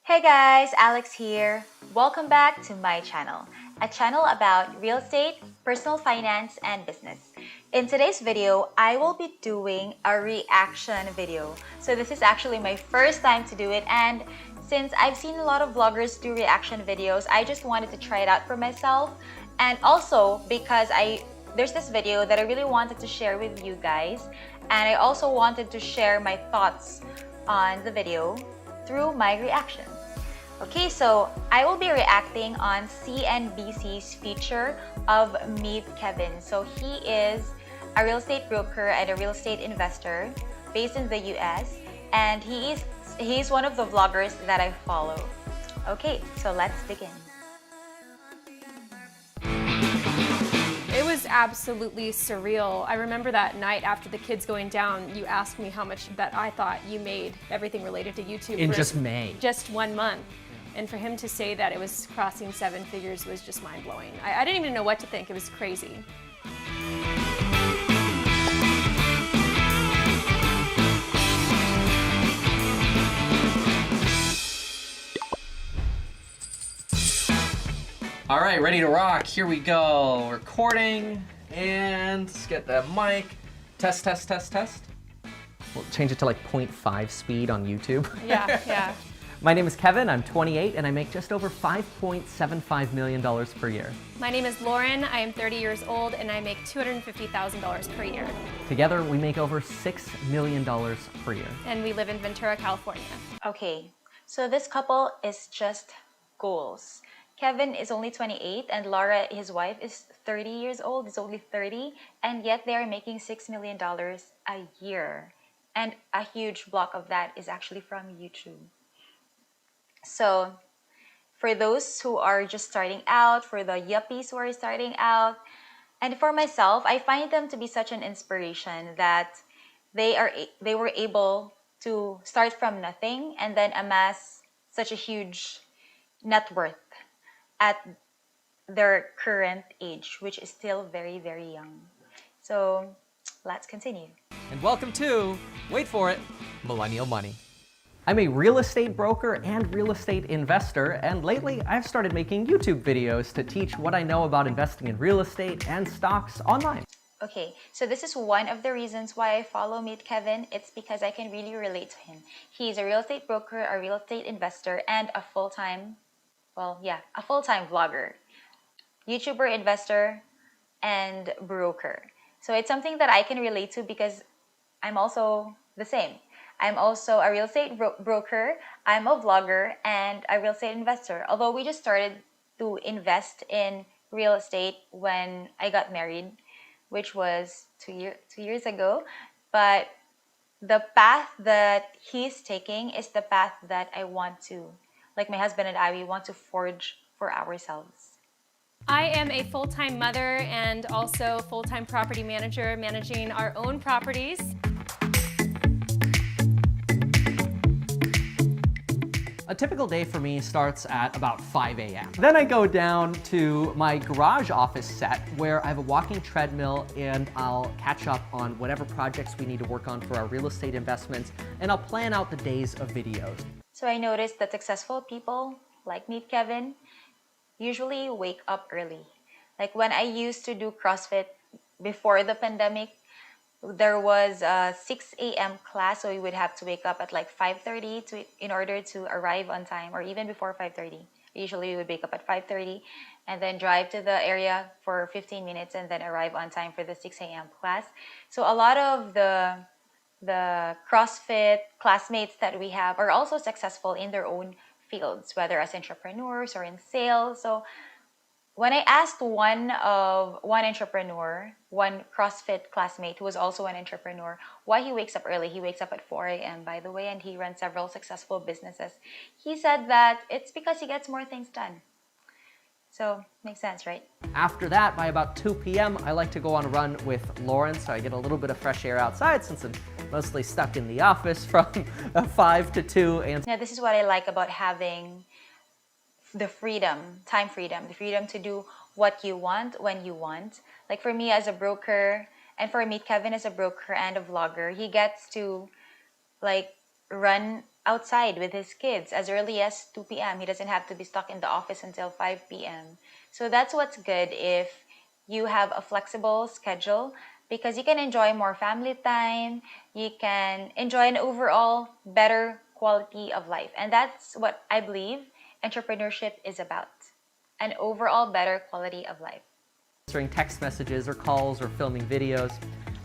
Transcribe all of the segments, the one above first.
Hey guys, Alex here. Welcome back to my channel, a channel about real estate, personal finance, and business. In today's video, I will be doing a reaction video. So this is actually my first time to do it, and since I've seen a lot of vloggers do reaction videos, I just wanted to try it out for myself. And also because there's this video that I really wanted to share with you guys, and I also wanted to share my thoughts on the video through my reaction. Okay, so I will be reacting on CNBC's feature of Meet Kevin. So he is a real estate broker and a real estate investor based in the US, and he's one of the vloggers that I follow. Okay, so let's begin. It was absolutely surreal. I remember that night after the kids going down, you asked me how much that I thought you made everything related to YouTube. In just May. Just 1 month. And for him to say that it was crossing 7 figures was just mind-blowing. I didn't even know what to think. It was crazy. All right, ready to rock. Here we go. Recording, and let's get the mic. Test, test, test, test. We'll change it to like 0.5 speed on YouTube. Yeah. My name is Kevin, I'm 28, and I make just over $5.75 million per year. My name is Lauren. I am 30 years old, and I make $250,000 per year. Together, we make over $6 million per year. And we live in Ventura, California. Okay, so this couple is just goals. Kevin is only 28 and Laura, his wife, is 30 years old, is only 30, and yet they are making $6 million a year. And a huge block of that is actually from YouTube. So for those who are just starting out, for the yuppies who are starting out, and for myself, I find them to be such an inspiration that they were able to start from nothing and then amass such a huge net worth at their current age, which is still very, very young. So let's continue. And welcome to, wait for it, Millennial Money. I'm a real estate broker and real estate investor, and lately I've started making YouTube videos to teach what I know about investing in real estate and stocks online. Okay, so this is one of the reasons why I follow Meet Kevin. It's because I can really relate to him. He's a real estate broker, a real estate investor, and a full-time vlogger, YouTuber, investor, and broker. So it's something that I can relate to because I'm also the same. I'm also a real estate broker, I'm a vlogger, and a real estate investor. Although we just started to invest in real estate when I got married, which was two years ago. But the path that he's taking is the path that I want to, like my husband and I, we want to forge for ourselves. I am a full-time mother and also full-time property manager, managing our own properties. A typical day for me starts at about 5 a.m. Then I go down to my garage office set where I have a walking treadmill, and I'll catch up on whatever projects we need to work on for our real estate investments, and I'll plan out the days of videos. So I noticed that successful people like Meet Kevin usually wake up early. Like when I used to do CrossFit before the pandemic, there was a 6 a.m. class, so we would have to wake up at like 5:30 in order to arrive on time, or even before 5:30. Usually we would wake up at 5:30 and then drive to the area for 15 minutes and then arrive on time for the 6 a.m. class. So a lot of the CrossFit classmates that we have are also successful in their own fields, whether as entrepreneurs or in sales. So when I asked one entrepreneur, one CrossFit classmate who was also an entrepreneur, why he wakes up early, he wakes up at 4 a.m. by the way, and he runs several successful businesses. He said that it's because he gets more things done. So, makes sense, right? After that, by about 2 p.m., I like to go on a run with Lauren, so I get a little bit of fresh air outside since I'm mostly stuck in the office from 5 to 2. And now, this is what I like about having the freedom, the freedom to do what you want when you want. Like for me as a broker, and for Meet Kevin as a broker and a vlogger, he gets to like run outside with his kids as early as 2 p.m. He doesn't have to be stuck in the office until 5 p.m. So that's what's good if you have a flexible schedule, because you can enjoy more family time, you can enjoy an overall better quality of life. And that's what I believe entrepreneurship is about, an overall better quality of life. Answering text messages or calls or filming videos.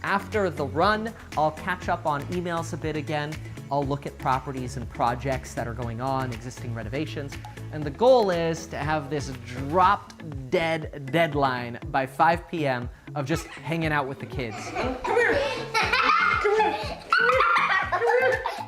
After the run, I'll catch up on emails a bit again. I'll look at properties and projects that are going on, existing renovations. And the goal is to have this drop dead deadline by 5 p.m. of just hanging out with the kids. Come here! Come here!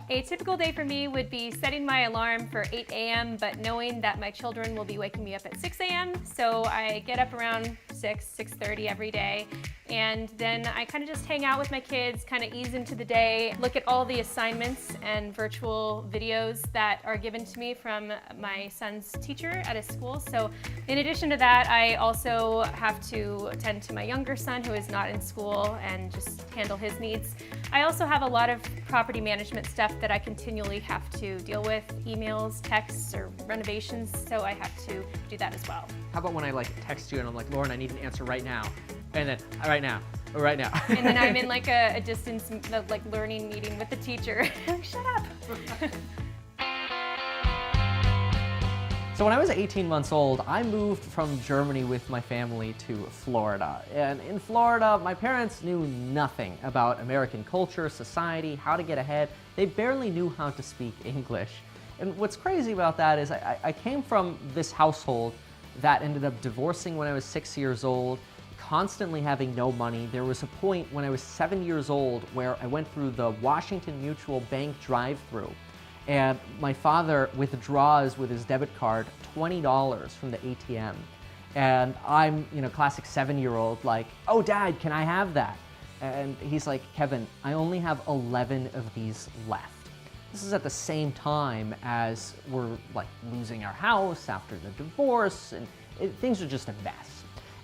A typical day for me would be setting my alarm for 8 a.m., but knowing that my children will be waking me up at 6 a.m. So I get up around 6:30 every day. And then I kind of just hang out with my kids, kind of ease into the day, look at all the assignments and virtual videos that are given to me from my son's teacher at his school. So in addition to that, I also have to attend to my younger son who is not in school and just handle his needs. I also have a lot of property management stuff that I continually have to deal with, emails, texts, or renovations, so I have to do that as well. How about when I text you and I'm like, Lauren, I need an answer right now. And then, right now. And then I'm in a distance learning meeting with the teacher. Shut up. So when I was 18 months old, I moved from Germany with my family to Florida. And in Florida, my parents knew nothing about American culture, society, how to get ahead. They barely knew how to speak English. And what's crazy about that is I came from this household that ended up divorcing when I was 6 years old, constantly having no money. There was a point when I was 7 years old where I went through the Washington Mutual Bank drive-thru, and my father withdraws with his debit card $20 from the ATM. And I'm, classic 7-year-old, like, oh, Dad, can I have that? And he's like, Kevin, I only have 11 of these left. This is at the same time as we're losing our house after the divorce, and things are just a mess.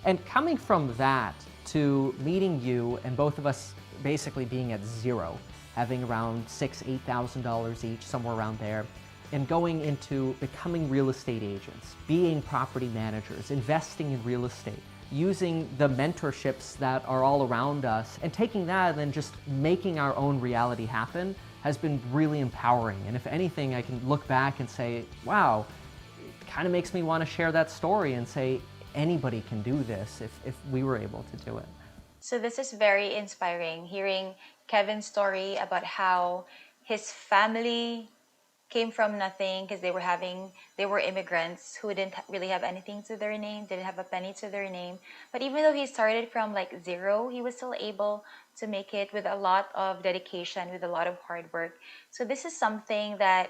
And coming from that to meeting you and both of us basically being at zero, having around $6,000, $8,000 each, somewhere around there, and going into becoming real estate agents, being property managers, investing in real estate, using the mentorships that are all around us, and taking that and then just making our own reality happen has been really empowering. And if anything, I can look back and say, wow, it kind of makes me want to share that story and say, anybody can do this if we were able to do it. So this is very inspiring, hearing Kevin's story about how his family came from nothing because they were immigrants who didn't really have anything to their name, didn't have a penny to their name. But even though he started from zero, he was still able to make it with a lot of dedication, with a lot of hard work. So this is something that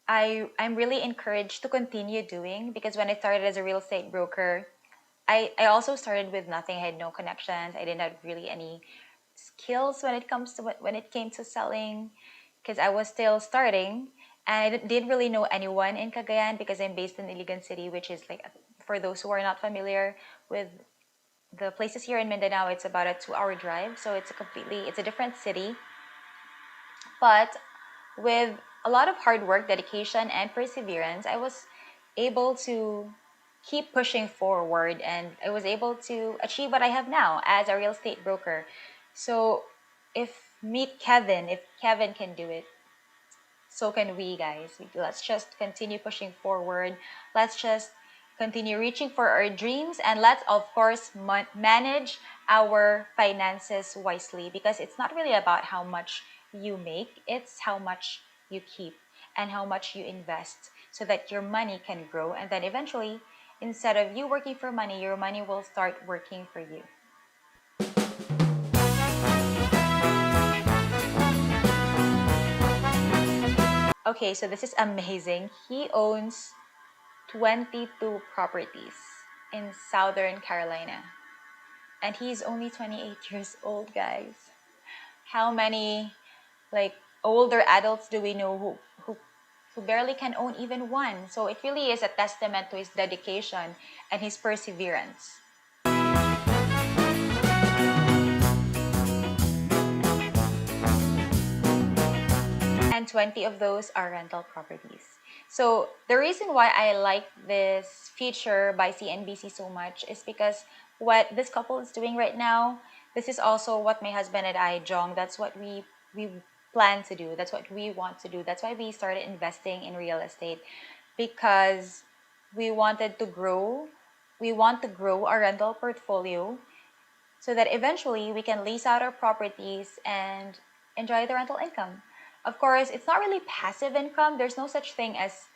I'm really encouraged to continue doing, because when I started as a real estate broker, I also started with nothing. I had no connections. I didn't have really any skills when it came to selling, because I was still starting, and I didn't really know anyone in Cagayan because I'm based in Iligan City, which is for those who are not familiar with the places here in Mindanao, it's about a 2-hour drive. So it's a different city. But with a lot of hard work, dedication, and perseverance, I was able to keep pushing forward, and I was able to achieve what I have now as a real estate broker. So if Kevin can do it, so can we, guys. Let's just continue pushing forward. Let's just continue reaching for our dreams, and let's of course manage our finances wisely, because it's not really about how much you make, it's how much you keep and how much you invest, so that your money can grow, and then eventually, instead of you working for money, your money will start working for you. Okay, so this is amazing. He owns 22 properties in Southern Carolina, and he's only 28 years old, guys. How many older adults do we know who barely can own even one? So it really is a testament to his dedication and his perseverance. and 20 of those are rental properties. So the reason why I like this feature by CNBC so much is because what this couple is doing right now, this is also what my husband and I, Jong, that's what we plan to do. That's what we want to do. That's why we started investing in real estate, because we wanted to grow. We want to grow our rental portfolio so that eventually we can lease out our properties and enjoy the rental income. Of course, it's not really passive income. There's no such thing as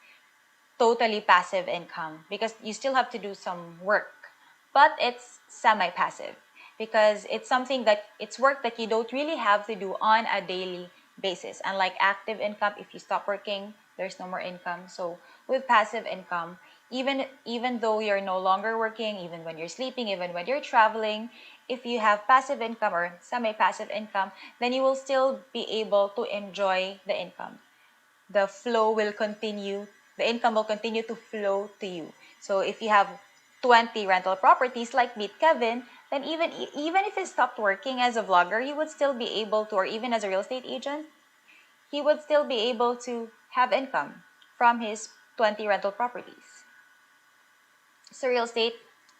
totally passive income because you still have to do some work, but it's semi-passive because it's something that it's work that you don't really have to do on a daily basis. Unlike active income, if you stop working, there's no more income. So with passive income, even though you're no longer working, even when you're sleeping, even when you're traveling, if you have passive income or semi-passive income, then you will still be able to enjoy the income. The flow will continue, the income will continue to flow to you. So if you have 20 rental properties like Meet Kevin, then even if he stopped working as a vlogger, he would still be able to, or even as a real estate agent, he would still be able to have income from his 20 rental properties. So real estate,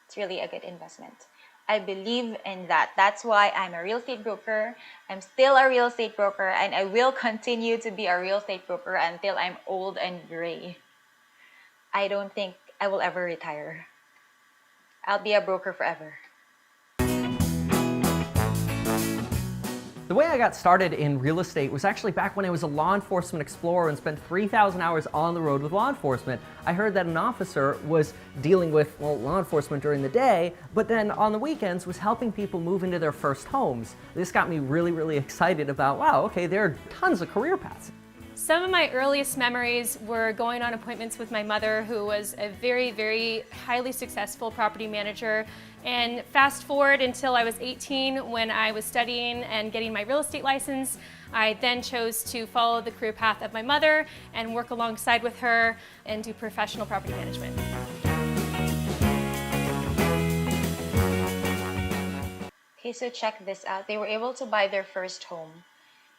it's really a good investment. I believe in that. That's why I'm a real estate broker. I'm still a real estate broker, and I will continue to be a real estate broker until I'm old and gray. I don't think I will ever retire. I'll be a broker forever. The way I got started in real estate was actually back when I was a law enforcement explorer and spent 3,000 hours on the road with law enforcement. I heard that an officer was dealing with, well, law enforcement during the day, but then on the weekends was helping people move into their first homes. This got me really, really excited about, wow, okay, there are tons of career paths. Some of my earliest memories were going on appointments with my mother, who was a very, very highly successful property manager. And fast forward until I was 18 when I was studying and getting my real estate license. I then chose to follow the career path of my mother and work alongside with her and do professional property management. Okay, so check this out. They were able to buy their first home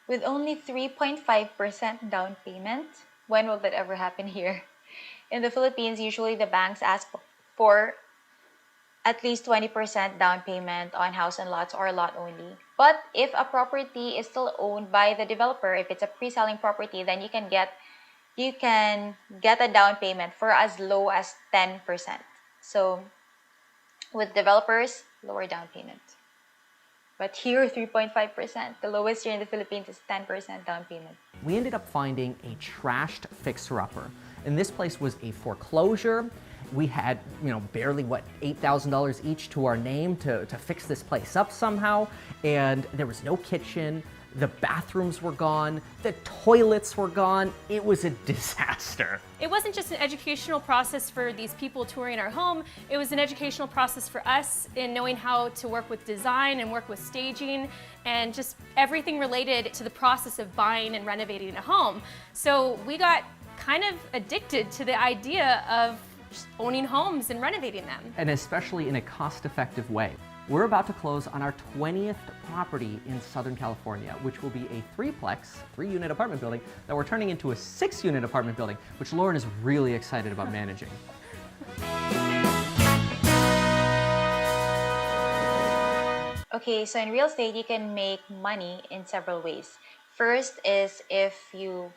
with only 3.5% down payment. When will that ever happen here? In the Philippines, usually the banks ask for at least 20% down payment on house and lots or lot only. But if a property is still owned by the developer, if it's a pre-selling property, then you can get a down payment for as low as 10%. So with developers, lower down payment. But here, 3.5%. The lowest here in the Philippines is 10% down payment. We ended up finding a trashed fixer-upper. And this place was a foreclosure. We had, barely, $8,000 each to our name to fix this place up somehow. And there was no kitchen. The bathrooms were gone. The toilets were gone. It was a disaster. It wasn't just an educational process for these people touring our home. It was an educational process for us in knowing how to work with design and work with staging and just everything related to the process of buying and renovating a home. So we got kind of addicted to the idea of just owning homes and renovating them. And especially in a cost-effective way. We're about to close on our 20th property in Southern California, which will be a threeplex, 3-unit apartment building that we're turning into a 6-unit apartment building, which Lauren is really excited about managing. Okay, so in real estate, you can make money in several ways. First is if you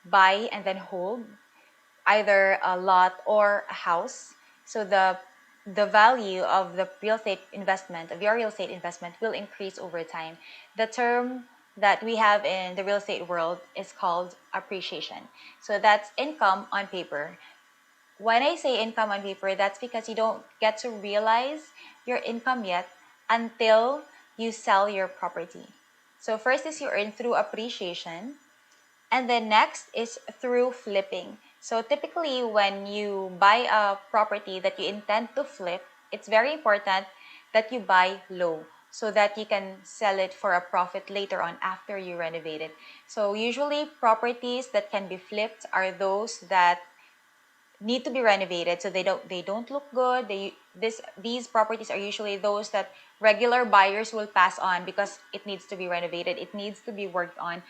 buy and then hold either a lot or a house. So the value of the real estate investment, of your real estate investment, will increase over time. The term that we have in the real estate world is called appreciation. So that's income on paper. When I say income on paper, that's because you don't get to realize your income yet until you sell your property. So first is you earn through appreciation, and then next is through flipping. So typically when you buy a property that you intend to flip, it's very important that you buy low so that you can sell it for a profit later on after you renovate it. So usually properties that can be flipped are those that need to be renovated, so they don't look good. These properties are usually those that regular buyers will pass on because it needs to be renovated, it needs to be worked on.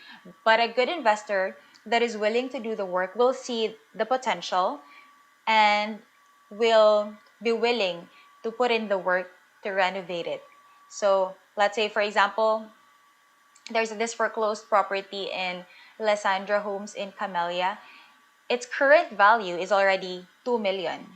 But a good investor that is willing to do the work will see the potential and will be willing to put in the work to renovate it. So let's say, for example, there's this foreclosed property in Lysandra Homes in Camellia. Its current value is already 2 million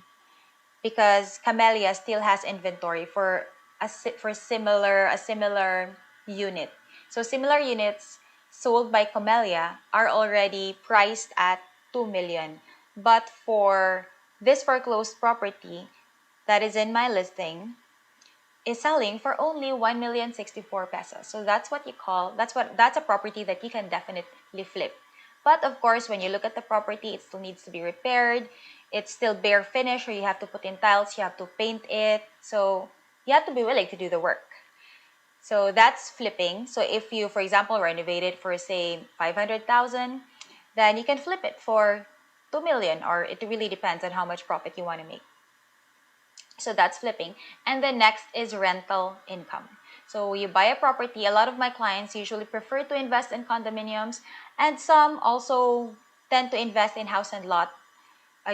because Camellia still has inventory for a similar unit. So similar units sold by Camellia are already priced at 2 million. But for this foreclosed property that is in my listing is selling for only 1,064,000 pesos. So that's a property that you can definitely flip. But of course, when you look at the property, it still needs to be repaired. It's still bare finish, or you have to put in tiles, you have to paint it. So you have to be willing to do the work. So that's flipping. So if you, for example, renovate it for say 500,000, then you can flip it for 2 million, or it really depends on how much profit you want to make. So that's flipping. And the next is rental income. So you buy a property. A lot of my clients usually prefer to invest in condominiums, and some also tend to invest in house and lot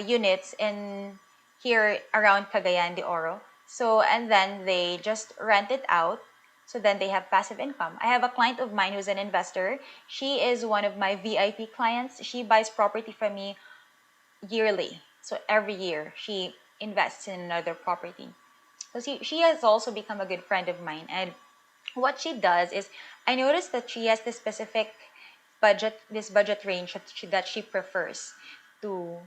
units in here around Cagayan de Oro. So, and then they just rent it out. So then they have passive income. I have a client of mine who's an investor. She is one of my VIP clients. She buys property from me yearly. So every year she invests in another property. So she has also become a good friend of mine. And what she does is, I noticed that she has this specific budget range that she prefers to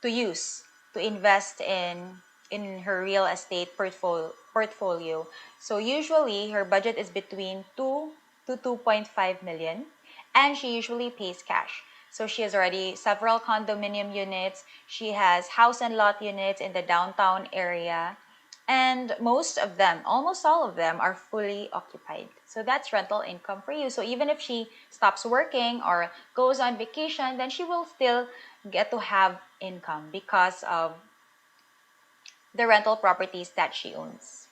use to invest in her real estate portfolio. So usually her budget is between 2 to 2.5 million, and she usually pays cash. So she has already several condominium units. She has house and lot units in the downtown area. And most of them, almost all of them, are fully occupied. So that's rental income for you. So even if she stops working or goes on vacation, then she will still get to have income because of the rental properties that she owns.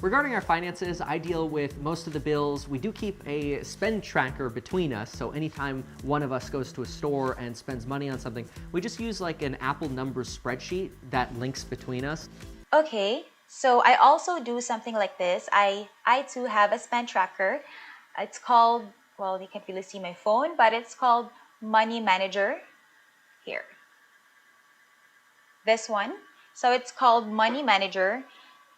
Regarding our finances, I deal with most of the bills. We do keep a spend tracker between us, so anytime one of us goes to a store and spends money on something, we just use like an Apple numbers spreadsheet that links between us. Okay, so I also do something like this. I too have a spend tracker. It's called, well, you can't really see my phone, but it's called Money Manager. Here. This one. So it's called Money Manager.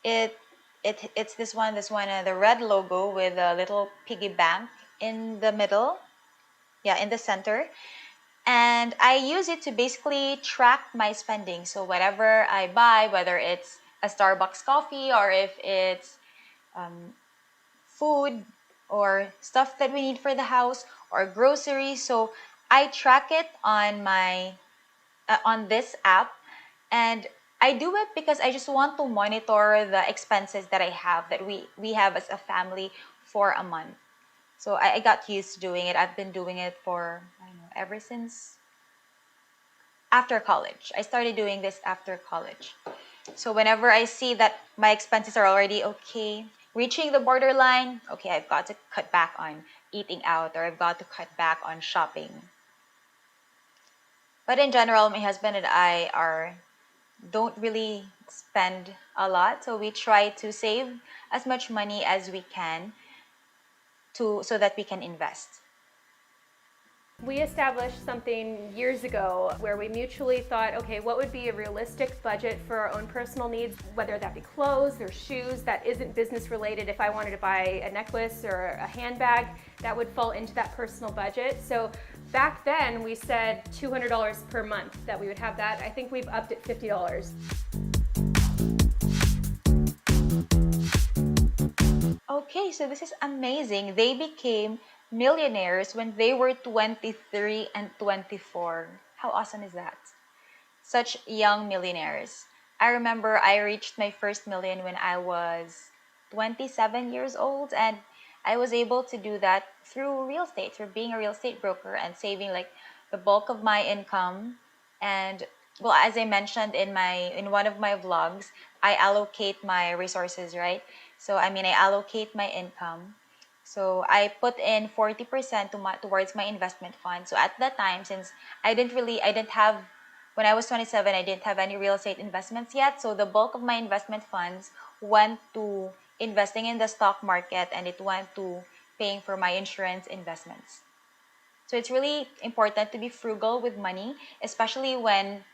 It's this one, the red logo with a little piggy bank in the middle. Yeah, in the center. And I use it to basically track my spending. So whatever I buy, whether it's a Starbucks coffee or if it's food or stuff that we need for the house or groceries, so I track it on my on this app. And I do it because I just want to monitor the expenses that I have, that we have as a family for a month. So I got used to doing it. I've been doing it for, I don't know, ever since after college. I started doing this after college. So whenever I see that my expenses are already okay, reaching the borderline, okay, I've got to cut back on eating out, or I've got to cut back on shopping. But in general, my husband and I don't really spend a lot, so we try to save as much money as we can so that we can invest. We established something years ago where we mutually thought, okay, what would be a realistic budget for our own personal needs, whether that be clothes or shoes that isn't business related. If I wanted to buy a necklace or a handbag, that would fall into that personal budget. So back then we said $200 per month that we would have that. I think we've upped it $50. Okay, so this is amazing. They became millionaires when they were 23 and 24. How awesome is that? Such young millionaires. I remember I reached my first million when I was 27 years old, and I was able to do that through real estate, through being a real estate broker and saving like the bulk of my income. And well, as I mentioned in one of my vlogs, I allocate my resources, right? So I allocate my income So I put in 40% towards my investment fund. So at that time, since I didn't have, when I was 27, I didn't have any real estate investments yet. So the bulk of my investment funds went to investing in the stock market, and it went to paying for my insurance investments. So it's really important to be frugal with money, especially when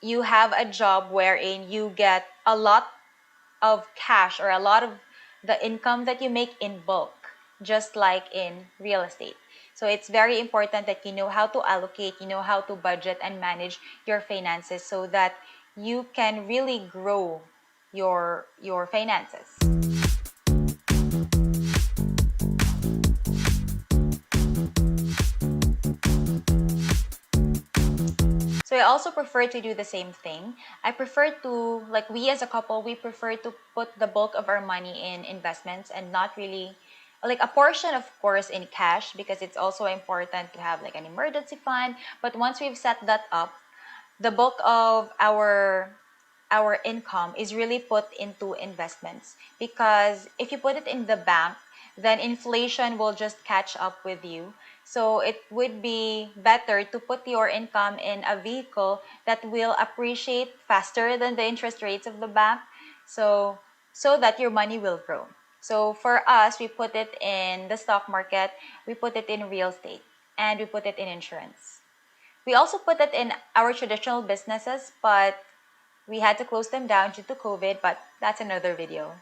you have a job wherein you get a lot of cash or a lot of the income that you make in bulk, just like in real estate. So it's very important that you know how to allocate, you know how to budget and manage your finances so that you can really grow your finances. So I also prefer to do the same thing. I prefer to, like we as a couple, we prefer to put the bulk of our money in investments and not really, like a portion, of course, in cash, because it's also important to have like an emergency fund. But once we've set that up, the bulk of our income is really put into investments, because if you put it in the bank, then inflation will just catch up with you. So it would be better to put your income in a vehicle that will appreciate faster than the interest rates of the bank, so that your money will grow. So for us, we put it in the stock market, we put it in real estate, and we put it in insurance. We also put it in our traditional businesses, but we had to close them down due to COVID, but that's another video.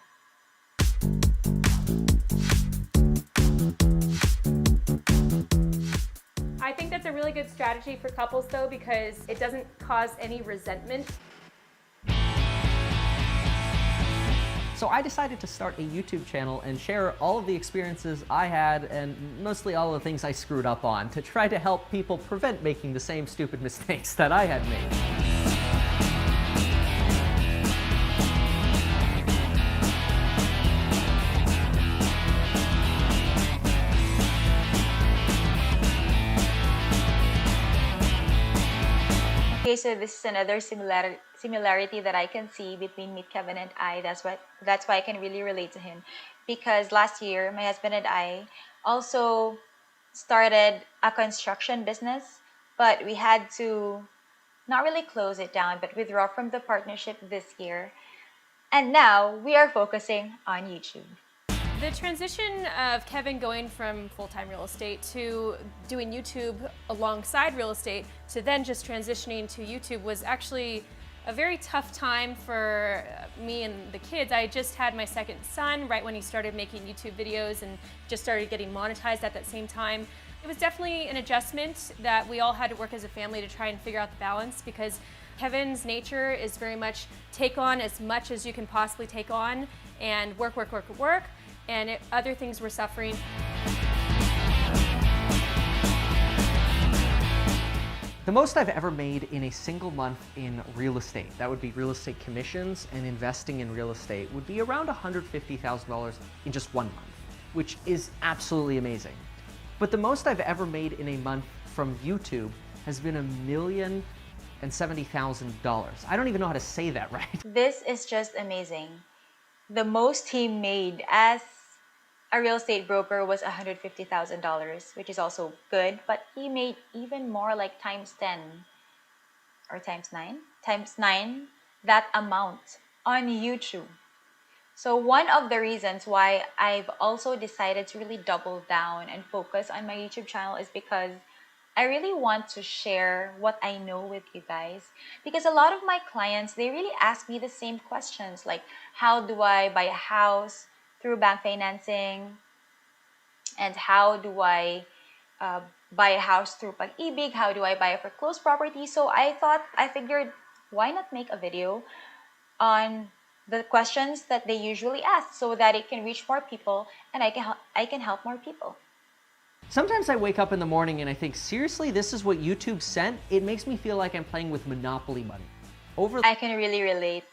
I think that's a really good strategy for couples though, because it doesn't cause any resentment. So I decided to start a YouTube channel and share all of the experiences I had and mostly all of the things I screwed up on to try to help people prevent making the same stupid mistakes that I had made. Okay, so this is another similarity that I can see between Meet Kevin and I. That's why I can really relate to him, because last year my husband and I also started a construction business, but we had to not really close it down, but withdraw from the partnership this year. And now we are focusing on YouTube. The transition of Kevin going from full-time real estate to doing YouTube alongside real estate to then just transitioning to YouTube was actually a very tough time for me and the kids. I just had my second son right when he started making YouTube videos and just started getting monetized at that same time. It was definitely an adjustment that we all had to work as a family to try and figure out the balance, because Kevin's nature is very much take on as much as you can possibly take on and work, and other things were suffering. The most I've ever made in a single month in real estate, that would be real estate commissions and investing in real estate, would be around $150,000 in just 1 month, which is absolutely amazing. But the most I've ever made in a month from YouTube has been $1,070,000. I don't even know how to say that right. This is just amazing. The most he made as a real estate broker was $150,000, which is also good, but he made even more, like times 10 or times 9 that amount on YouTube. So one of the reasons why I've also decided to really double down and focus on my YouTube channel is because I really want to share what I know with you guys, because a lot of my clients, they really ask me the same questions, like how do I buy a house through bank financing, and how do I buy a house through Pag-ibig, how do I buy a foreclosed property. So I figured, why not make a video on the questions that they usually ask, so that it can reach more people and I can help more people. Sometimes I wake up in the morning and I think, seriously, this is what YouTube sent? It makes me feel like I'm playing with Monopoly money. I can really relate.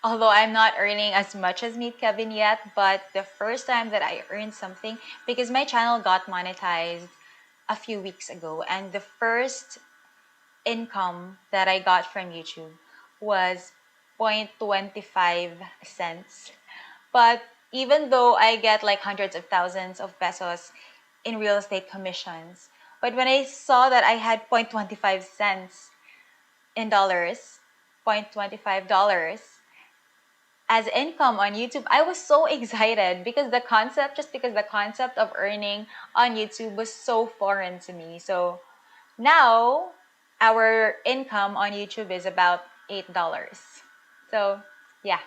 Although I'm not earning as much as Meet Kevin yet, but the first time that I earned something, because my channel got monetized a few weeks ago, and the first income that I got from YouTube was 0.25 cents. But even though I get like hundreds of thousands of pesos in real estate commissions. But when I saw that I had 0.25 cents in dollars, $0.25 as income on YouTube, I was so excited because the concept of earning on YouTube was so foreign to me. So now our income on YouTube is about $8. So yeah,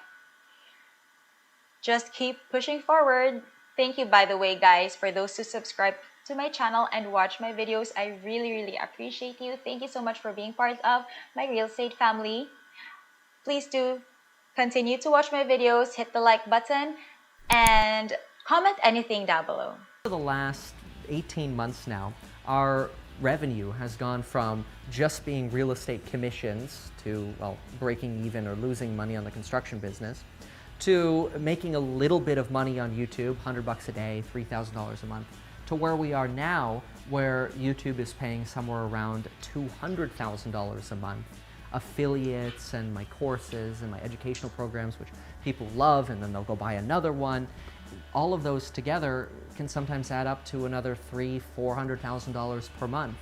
just keep pushing forward. Thank you, by the way, guys, for those who subscribe to my channel and watch my videos. I really, really appreciate you. Thank you so much for being part of my real estate family. Please do continue to watch my videos, hit the like button, and comment anything down below. For the last 18 months now, our revenue has gone from just being real estate commissions to, well, breaking even or losing money on the construction business, to making a little bit of money on YouTube, $100 a day, $3,000 a month, to where we are now, where YouTube is paying somewhere around $200,000 a month. Affiliates and my courses and my educational programs, which people love, and then they'll go buy another one. All of those together can sometimes add up to another $300,000-$400,000 per month,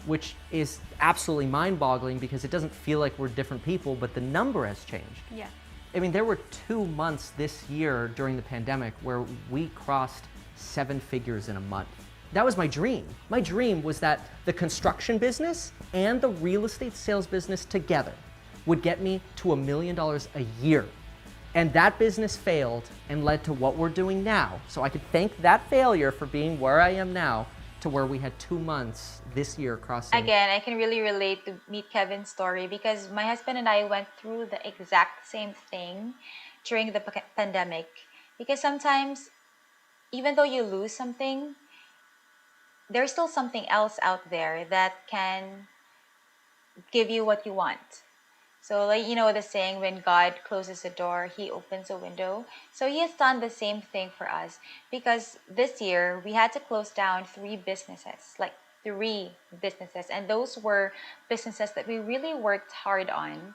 which is absolutely mind-boggling because it doesn't feel like we're different people, but the number has changed. Yeah. I mean, there were 2 months this year during the pandemic where we crossed 7 figures in a month. That was my dream. My dream was that the construction business and the real estate sales business together would get me to $1 million a year. And that business failed and led to what we're doing now. So I could thank that failure for being where I am now, to where we had 2 months this year crossing. Again, I can really relate to Meet Kevin's story because my husband and I went through the exact same thing during the pandemic. Because sometimes, even though you lose something, there's still something else out there that can give you what you want. So, like, you know the saying, when God closes a door, he opens a window. So he has done the same thing for us, because this year we had to close down 3 businesses, like 3 businesses. And those were businesses that we really worked hard on.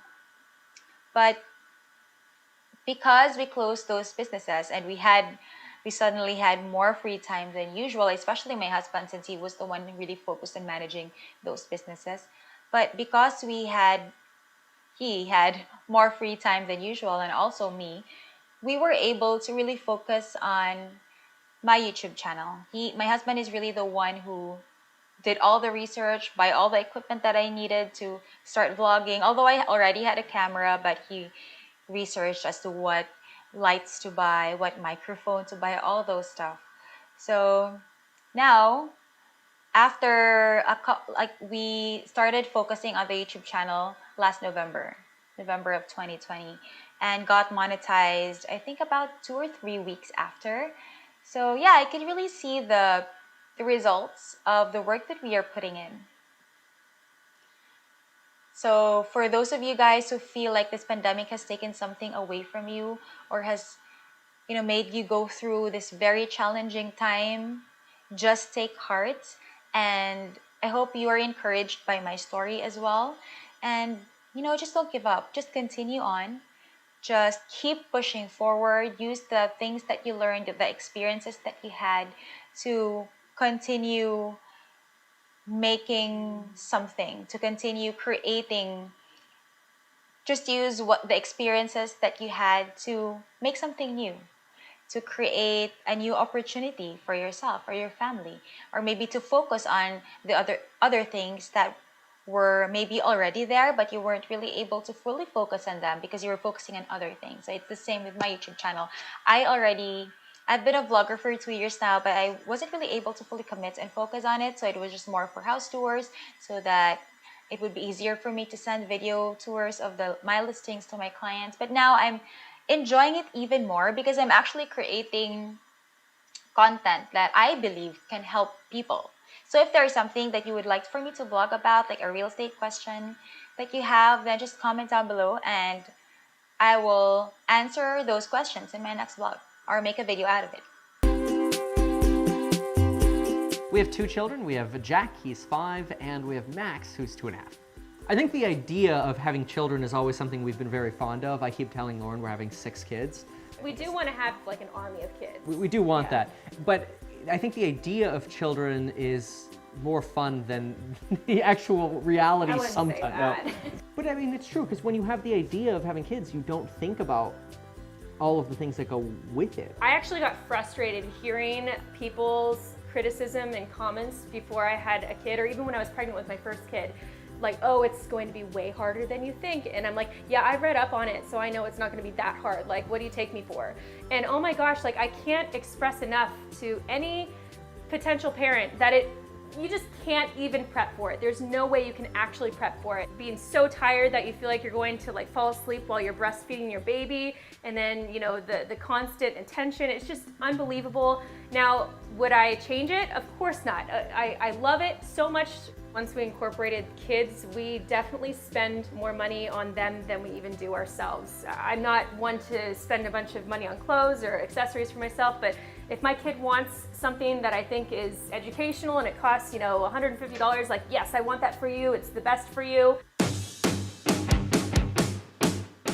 But because we closed those businesses and we suddenly had more free time than usual, especially my husband, since he was the one who really focused on managing those businesses. But because he had more free time than usual, and also me, we were able to really focus on my YouTube channel. My husband is really the one who did all the research, buy all the equipment that I needed to start vlogging. Although I already had a camera, but he researched as to what lights to buy, what microphone to buy, all those stuff. So now, after we started focusing on the YouTube channel last November of 2020, and got monetized, I think about 2 or 3 weeks after. So yeah, I could really see the results of the work that we are putting in. So for those of you guys who feel like this pandemic has taken something away from you, or has, made you go through this very challenging time, just take heart. And I hope you are encouraged by my story as well. And, just don't give up. Just continue on. Just keep pushing forward. Use the things that you learned, the experiences that you had, to continue making something, to continue creating. Just use the experiences that you had to make something new, to create a new opportunity for yourself or your family, or maybe to focus on the other things that were maybe already there, but you weren't really able to fully focus on them because you were focusing on other things. So it's the same with my YouTube channel. I've been a vlogger for 2 years now, but I wasn't really able to fully commit and focus on it. So it was just more for house tours, so that it would be easier for me to send video tours of my listings to my clients. But now I'm enjoying it even more because I'm actually creating content that I believe can help people. So if there's something that you would like for me to vlog about, like a real estate question that you have, then just comment down below and I will answer those questions in my next vlog or make a video out of it. We have 2 children. We have Jack, he's 5, and we have Max, who's 2.5. I think the idea of having children is always something we've been very fond of. I keep telling Lauren we're having 6 kids. We do want to have like an army of kids. We do want Yeah. that. But I think the idea of children is more fun than the actual reality I wouldn't sometimes. say that. No. But I mean, it's true, because when you have the idea of having kids, you don't think about all of the things that go with it. I actually got frustrated hearing people's criticism and comments before I had a kid, or even when I was pregnant with my first kid. Like, oh, it's going to be way harder than you think. And I'm like, yeah, I read up on it, so I know it's not gonna be that hard. Like, what do you take me for? And oh my gosh, like I can't express enough to any potential parent that you just can't even prep for it. There's no way you can actually prep for it. Being so tired that you feel like you're going to like fall asleep while you're breastfeeding your baby, and then, you know, the constant attention, it's just unbelievable. Now, would I change it? Of course not. I love it so much. Once we incorporated kids, we definitely spend more money on them than we even do ourselves. I'm not one to spend a bunch of money on clothes or accessories for myself, but if my kid wants something that I think is educational and it costs, you know, $150, like, yes, I want that for you. It's the best for you.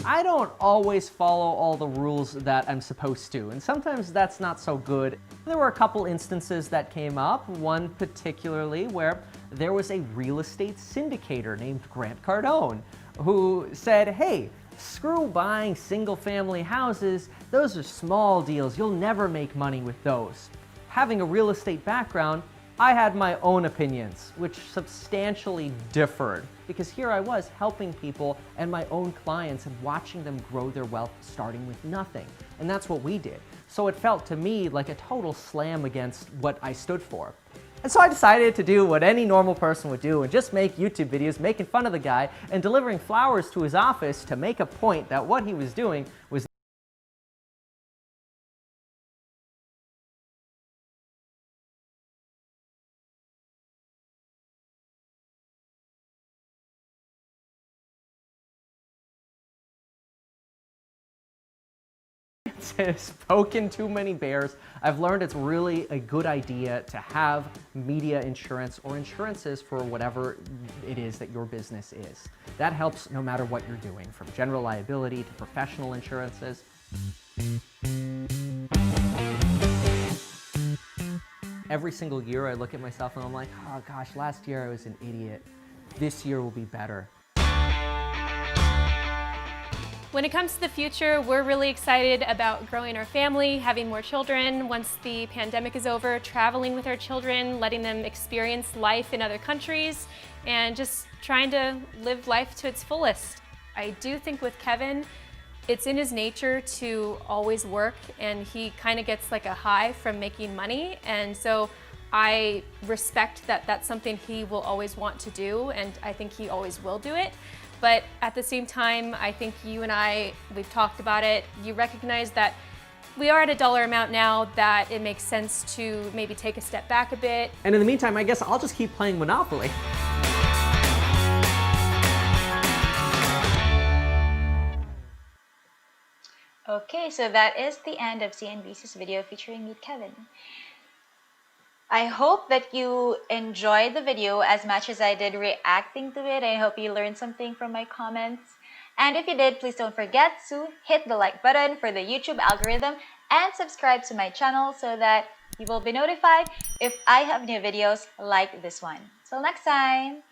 I don't always follow all the rules that I'm supposed to, and sometimes that's not so good. There were a couple instances that came up, one particularly where there was a real estate syndicator named Grant Cardone who said, hey, screw buying single-family houses, those are small deals, you'll never make money with those. Having a real estate background, I had my own opinions, which substantially differed, because here I was helping people and my own clients and watching them grow their wealth starting with nothing. And that's what we did. So it felt to me like a total slam against what I stood for. And so I decided to do what any normal person would do and just make YouTube videos making fun of the guy and delivering flowers to his office to make a point that what he was doing was spoken too many bears. I've learned it's really a good idea to have media insurance or insurances for whatever it is that your business is. That helps no matter what you're doing, from general liability to professional insurances. Every single year I look at myself and I'm like, oh gosh, last year I was an idiot. This year will be better. When it comes to the future, we're really excited about growing our family, having more children once the pandemic is over, traveling with our children, letting them experience life in other countries, and just trying to live life to its fullest. I do think with Kevin, it's in his nature to always work, and he kind of gets like a high from making money, and so I respect that that's something he will always want to do, and I think he always will do it. But at the same time, I think you and I, we've talked about it, you recognize that we are at a dollar amount now that it makes sense to maybe take a step back a bit. And in the meantime, I guess I'll just keep playing Monopoly. Okay, so that is the end of CNBC's video featuring Meet Kevin. I hope that you enjoyed the video as much as I did reacting to it. I hope you learned something from my comments. And if you did, please don't forget to hit the like button for the YouTube algorithm and subscribe to my channel so that you will be notified if I have new videos like this one. Till next time!